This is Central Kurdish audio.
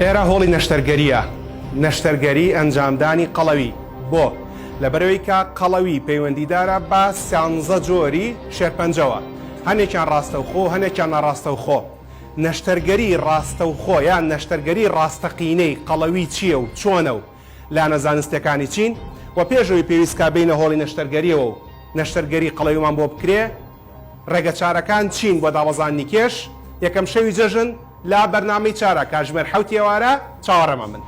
ئێرە هۆڵی نەشتەرگەریە، نەشتەرگەری ئەنجامدانی قەڵەوی بۆ لەبەرەوەی کە قەڵەوی پەیوەندیدارە بە 13 جۆری شێرپەنجەوە، هەنێکیان ڕاستەوخۆ هەنێکیان نەڕاستەوخۆ. نەشتەرگەری ڕاستەوخۆ یان نەشتەرگەری ڕاستەقینەی قەڵەوی چییە و چۆنە و لانە زانستیەکانی چین و پێشەوەی پێویستکە بینە هۆڵی نەشتەرگەریەوە و نەشتەرگەری قەڵەویمان بۆ بکرێ ڕێگە چارەکان چین بۆ داوەزانی کێش. یەکەم شەوی جەژن لا بەرنامەی چارە کاژمێر 7 ئێوارە چاوەڕێمە من.